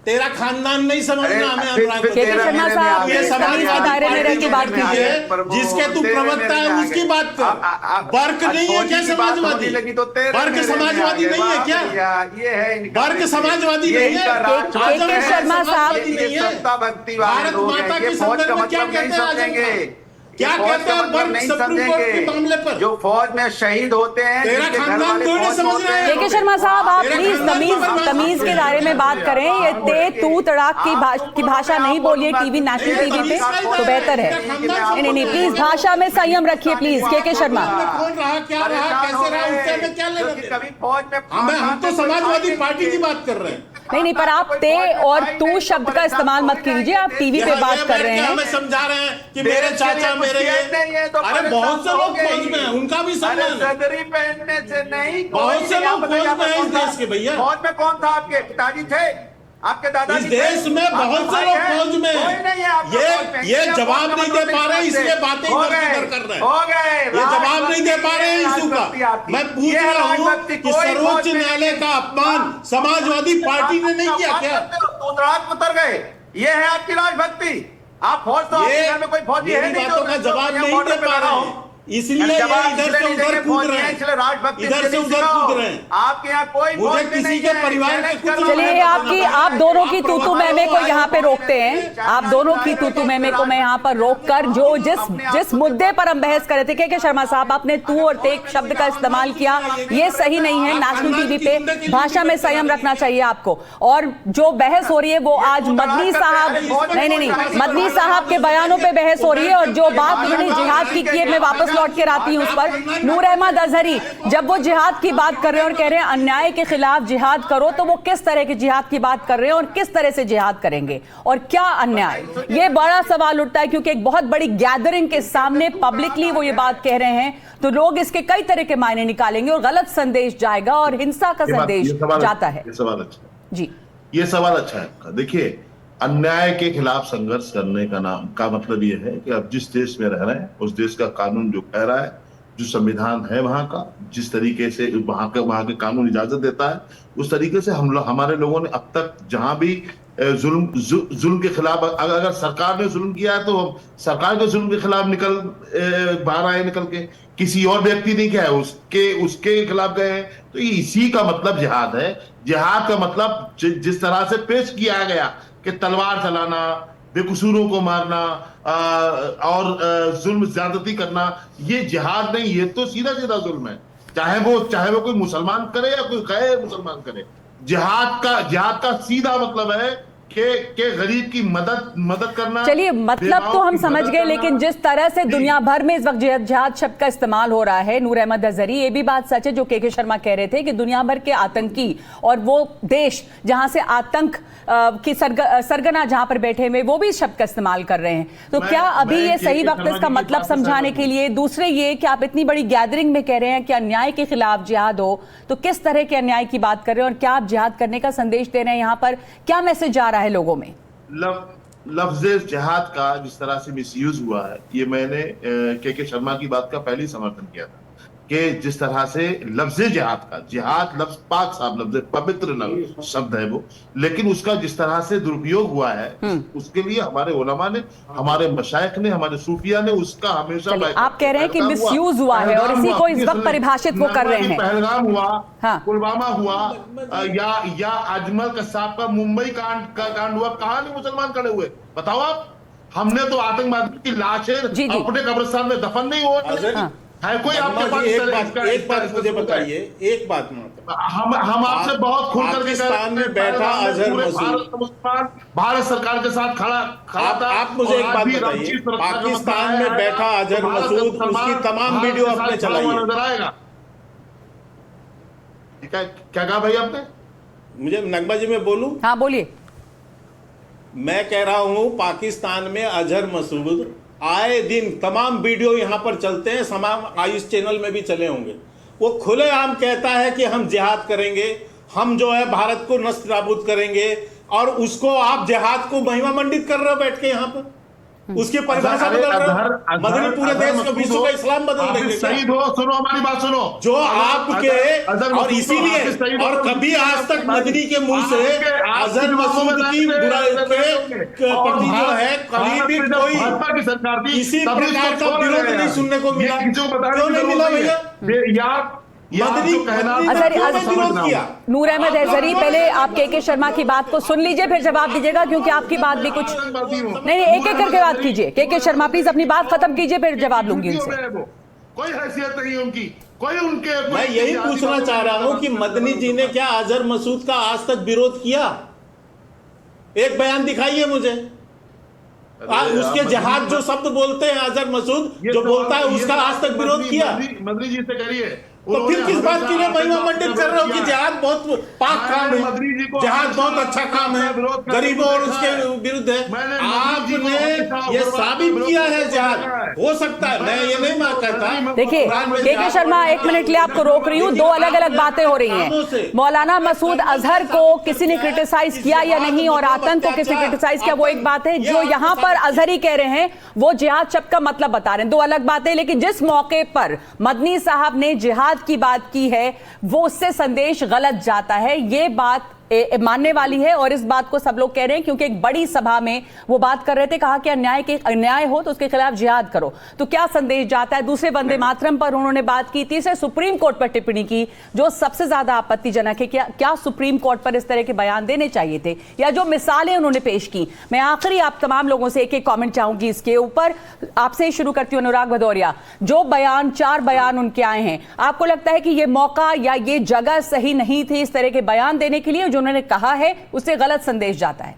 तेरा खानदान नहीं समझना हमें। के.के. शर्मा साहब, ये समाज के दायरे में रह के बात कीजिए। जिसके तू प्रवक्ता है उसकी बात कर। वर्क नहीं है क्या समाजवादी? वर्क समाजवादी नहीं है क्या? ये है वर्क समाजवादी नहीं है। के.के. शर्मा साहब, भारत माता के संदर्भ में क्या कहते हैं? क्या कहते हैं वर्ग सुप्रीम कोर्ट के मामले पर? जो फौज में शहीद होते हैं, तेरा खानदान क्यों नहीं समझ रहे हैं? के.के. शर्मा साहब, आप प्लीज तमीज के दायरे में बात करें। ये ते तू तड़ाक की भाषा नहीं बोलिए टीवी, नेशनल टीवी पे, तो बेहतर है। नहीं, प्लीज भाषा में संयम रखिए प्लीज। के.के. शर्मा, कौन रहा, क्या रहा, कैसे रहा, उससे हमें क्या लेना देना? कभी फौज में हम तो समाजवादी पार्टी की बात कर रहे हैं। नहीं, पर आप ते और तू शब्द का इस्तेमाल मत कीजिए। आप टीवी पे बात कर रहे हैं। हमें समझा रहे हैं कि मेरे चाचा मेरे ये। अरे बहुत से लोग फौज में हैं, उनका भी सम्मान है। सदरी पहनने से नहीं, बहुत से लोग फौज में हैं इस देश के। भैया फौज में कौन था? आपके पिताजी थे, आपके दादा? इस देश में बहुत से लोग फौज में हैं। ये जवाब नहीं दे पा रहे, इसलिए बातें इधर कर रहे हैं। ये जवाब नहीं दे पा रहे हैं इशू का। मैं पूछ रहा हूँ कि सर्वोच्च न्यायालय का अपमान समाजवादी पार्टी ने नहीं किया क्या? उतर गए, ये है आपकी राजभक्ति। आप फौज तो में कोई फौजी है नहीं, बातों का जवाब नहीं दे पा रहे हैं, इसलिए इधर से उधर कूद रहे हैं, इधर से उधर कूद रहे हैं। आपके यहाँ कोई मुझे किसी के परिवार के कुछ। चलिए, आप दोनों की तूतू मैमे को यहाँ पे रोकते हैं। आप दोनों की तूतू मैमे को मैं यहाँ पर रोककर जो जिस मुद्दे पर हम बहस कर रहे थे, के.के. शर्मा साहब, आपने तू और तेक शब्द का इस्तेमाल किया, ये सही नहीं है। नेशनल टीवी पे भाषा में संयम रखना चाहिए आपको। और जो बहस हो रही है वो आज मदनी साहब, नहीं, मदनी साहब के बयानों पे बहस हो रही है। और जो बात उन्होंने जिहाद की है, मैं वापस लौट के आती हूं उस पर। नूर अहमद अजहरी जब वो जिहाद की बात कर रहे हैं और कह रहे हैं अन्याय के खिलाफ जिहाद करो, तो वो किस तरह के जिहाद की बात कर रहे हैं और किस तरह से जिहाद करेंगे और क्या अन्याय? ये बड़ा सवाल उठता है, क्योंकि एक बहुत बड़ी गैदरिंग के सामने पब्लिकली वो ये बात कह रहे हैं, तो लोग इसके कई तरह के मायने निकालेंगे और गलत संदेश जाएगा और हिंसा का संदेश जाता है। ये सवाल अच्छा है जी, ये सवाल अच्छा है आपका। देखिए, अन्याय के खिलाफ संघर्ष करने का मतलब ये है कि आप जिस देश में रह रहे हैं उस देश का कानून जो कह रहा है, जो संविधान है वहां का, जिस तरीके से वहां के कानून इजाजत देता है, उस तरीके से हमारे लोगों ने अब तक जहां भी जुल्म के खिलाफ, अगर सरकार ने जुल्म किया है तो हम सरकार के जुल्म के खिलाफ बाहर आए, निकल के किसी और व्यक्ति ने क्या है उसके खिलाफ गए हैं। तो इसी का मतलब जिहाद है। जिहाद का मतलब जिस तरह से पेश किया गया कि तलवार चलाना, बेकसूरों को मारना और जुल्म ज्यादती करना, ये जिहाद नहीं, ये तो सीधा सीधा जुल्म है। चाहे वो कोई मुसलमान करे या कोई गैर मुसलमान करे। जिहाद का सीधा मतलब है के गरीब की मदद करना। चलिए, मतलब तो हम समझ गए, लेकिन जिस तरह से दुनिया भर में इस वक्त जिहाद शब्द का इस्तेमाल हो रहा है, नूर अहमद अजहरी, ये भी बात सच है जो के शर्मा कह रहे थे कि दुनिया भर के आतंकी और वो देश जहां से आतंक की सरगना जहां पर बैठे हुए, वो भी इस शब्द का इस्तेमाल कर रहे हैं। तो क्या अभी ये सही वक्त है इसका मतलब समझाने के लिए? दूसरे ये कि आप इतनी बड़ी गैदरिंग में कह रहे हैं कि अन्याय के खिलाफ जिहाद हो, तो किस तरह के अन्याय की बात कर रहे हैं और क्या आप जिहाद करने का संदेश दे रहे हैं? यहाँ पर क्या मैसेज जा रहा है लोगों में? लफ्ज जिहाद का जिस तरह से मिसयूज हुआ है, ये मैंने के शर्मा की बात का पहले ही समर्थन किया था कि जिस तरह से लफ्ज जिहाद का, जिहाद लफ्ज पाक साहब लफ्ज पवित्र लफ्ज शब्द है वो, लेकिन उसका जिस तरह से दुरुपयोग हुआ है उसके लिए हमारे उलमा ने, हमारे मशाइख ने, हमारे सूफिया ने उसका हमेशा आप कह रहे हैं कि मिसयूज हुआ है और इसी को इस वक्त परिभाषित वो कर रहे हैं। पहलगाम हुआ, हाँ। पुलवामा हुआ, या अजमल कसाब का मुंबई कांड हुआ, कहां नहीं मुसलमान खड़े हुए? बताओ आप। हमने तो आतंकवादी की लाशें अपने कब्रिस्तान में दफन नहीं हो है कोई आपके पास? एक बात मुझे बताइए, एक बात हम आपसे बहुत खुल करके पाकिस्तान में बैठा अजहर मसूद भारत सरकार के साथ खड़ा था। आप मुझे एक बात बताइए, पाकिस्तान में बैठा अजहर मसूद, उसकी तमाम वीडियो आपने चलाई नजर आएगा। क्या कहा भाई आपने? मुझे नगमा जी में बोलूं? हाँ बोलिए। मैं कह रहा हूं पाकिस्तान में अजहर मसूद आए दिन तमाम वीडियो यहां पर चलते हैं, तमाम आयुष चैनल में भी चले होंगे। वो खुलेआम कहता है कि हम जिहाद करेंगे, हम जो है भारत को नष्ट नाबूद करेंगे, और उसको आप जिहाद को महिमा मंडित कर रहे हो बैठ के यहां पर। उसकी परिभाषा बदल रहे हो, मदनी पूरे देश को, विश्व का इस्लाम बदल देंगे। शहीद हो, सुनो हमारी बात सुनो, जो आपके, और इसीलिए और कभी आज तक मदनी के मुंह से अजहर मसूद की बुराई के प्रति जो है कभी भी कोई किसी प्रकार का विरोध नहीं सुनने को मिला। क्यों नहीं मिला भैया? नूर अहमद अजहरी, पहले आप के शर्मा की बात को सुन लीजिए, फिर जवाब दीजिएगा, क्योंकि आपकी बात भी कुछ नहीं, एक एक करके बात कीजिए। के शर्मा प्लीज अपनी बात खत्म कीजिए, फिर जवाब लूंगी उनसे। कोई हैसियत नहीं उनकी, कोई उनके। मैं यही पूछना चाह रहा हूं कि मदनी जी ने क्या अजहर मसूद का आज तक विरोध किया? एक बयान दिखाइए मुझे। उसके जिहाद जो शब्द बोलते हैं अजहर मसूद जो बोलता है, उसका आज तक विरोध किया? मदनी जी से करिए। तो फिर किस बात के लिए महिमा मंडित कर रहे हो कि जिहाद बहुत पाक काम है, जिहाद बहुत अच्छा काम है, गरीबों और उसके विरुद्ध है? आपने ये साबित किया है जिहाद हो सकता है, मैं ये नहीं कहता। देखिए के शर्मा, एक मिनट के लिए आपको रोक रही हूँ, दो अलग अलग बातें हो रही हैं। मौलाना मसूद अजहर को किसी ने क्रिटिसाइज किया या नहीं, और आतंक को किसी ने क्रिटिसाइज किया, वो एक बात है। जो यहाँ पर अजहरी कह रहे हैं वो जिहाद शब्द का मतलब बता रहे हैं, दो अलग बातें। लेकिन जिस मौके पर मदनी साहब ने जिहाद की बात की है, वो उससे संदेश गलत जाता है, ये बात मानने वाली है। और इस बात को सब लोग कह रहे हैं, क्योंकि एक बड़ी सभा में वो बात कर रहे थे, कहा कि अन्याय हो तो उसके खिलाफ जिहाद करो। तो क्या संदेश जाता है? दूसरे वंदे मातरम पर उन्होंने बात की। तीसरे सुप्रीम कोर्ट पर टिप्पणी की, जो सबसे ज्यादा आपत्तिजनक है। क्या सुप्रीम कोर्ट पर इस तरह के बयान देने चाहिए थे, या जो मिसालें उन्होंने पेश की? मैं आखिरी आप तमाम लोगों से एक एक कॉमेंट चाहूंगी इसके ऊपर। आपसे ही शुरू करती हूँ अनुराग भदौरिया। जो बयान, 4 बयान उनके आए हैं, आपको लगता है कि ये मौका या ये जगह सही नहीं थी इस तरह के बयान देने के लिए? जो उन्होंने कहा है उससे गलत संदेश जाता है।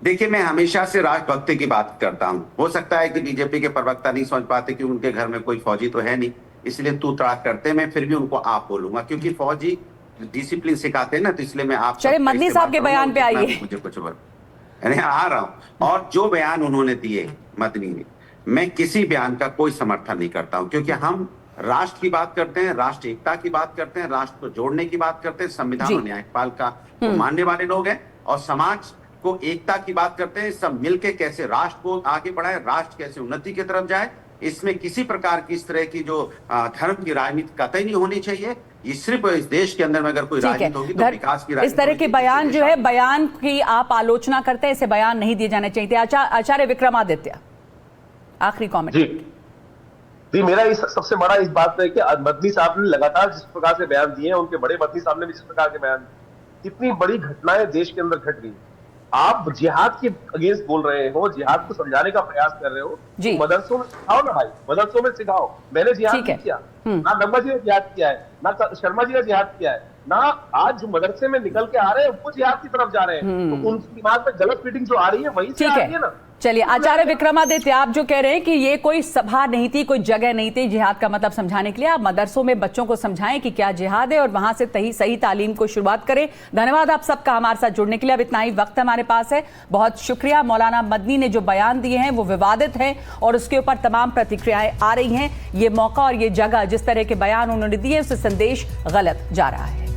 देखिए, मैं हमेशा से राष्ट्रभक्ति की बात करता हूं। हो सकता है कि बीजेपी के प्रवक्ता नहीं समझ पाते कि उनके घर में कोई फौजी तो है नहीं, इसलिए तू तड़ाक करते। मैं फिर भी उनको आप बोलूंगा, क्योंकि फौजी डिसिप्लिन सिखाते हैं ना, तो इसलिए मैं आप। चलिए मदनी साहब के बयान पे आइए। मुझे कुछ आ रहा हूं। और जो बयान उन्होंने दिए मदनी ने, मैं किसी बयान का कोई समर्थन नहीं करता हूं, क्योंकि हम राष्ट्र की बात करते हैं, राष्ट्र एकता की बात करते हैं, राष्ट्र को जोड़ने की बात करते हैं, संविधान और न्यायपालिका को मानने वाले लोग हैं, और समाज को एकता की बात करते हैं। सब मिलके कैसे राष्ट्र को आगे बढ़ाए, राष्ट्र कैसे उन्नति की तरफ जाए। इसमें किसी प्रकार की इस तरह की जो धर्म की राजनीति कतई नहीं होनी चाहिए। ये सिर्फ इस देश के अंदर में अगर कोई राजनीति होगी तो विकास की राजनीति। इस तरह के बयान जो है, बयान की आप आलोचना करते हैं, ऐसे बयान नहीं दिए जाने चाहिए। आचार्य विक्रमादित्य, आखिरी कॉमेंट। जी, मेरा इस सबसे बड़ा इस बात पे है कि मदनी साहब ने लगातार जिस प्रकार से बयान दिए हैं, उनके बड़े मदनी साहब ने भी जिस प्रकार के बयान, कितनी बड़ी घटनाएं देश के अंदर घट रही। आप जिहाद के अगेंस्ट बोल रहे हो, जिहाद को समझाने का प्रयास कर रहे हो, तो मदरसों में सिखाओ ना भाई, मदरसों में सिखाओ। मैंने जिहाद नहीं किया, ना नगमा जी ने जिहाद किया है, ना शर्मा जी ने जिहाद किया है, ना आज जो मदरसे में निकल के आ रहे हैं वो जिहाद की तरफ जा रहे हैं, तो उनके दिमाग में गलत फीडिंग जो आ रही है वही से आ रही है ना। चलिए आचार्य विक्रमादित्य, आप जो कह रहे हैं कि ये कोई सभा नहीं थी, कोई जगह नहीं थी जिहाद का मतलब समझाने के लिए, आप मदरसों में बच्चों को समझाएं कि क्या जिहाद है और वहां से सही तालीम को शुरुआत करें। धन्यवाद आप सबका हमारे साथ जुड़ने के लिए। अब इतना ही वक्त हमारे पास है, बहुत शुक्रिया। मौलाना मदनी ने जो बयान दिए हैं वो विवादित हैं और उसके ऊपर तमाम प्रतिक्रियाएं आ रही हैं। ये मौका और ये जगह, जिस तरह के बयान उन्होंने दिए, उससे संदेश गलत जा रहा है।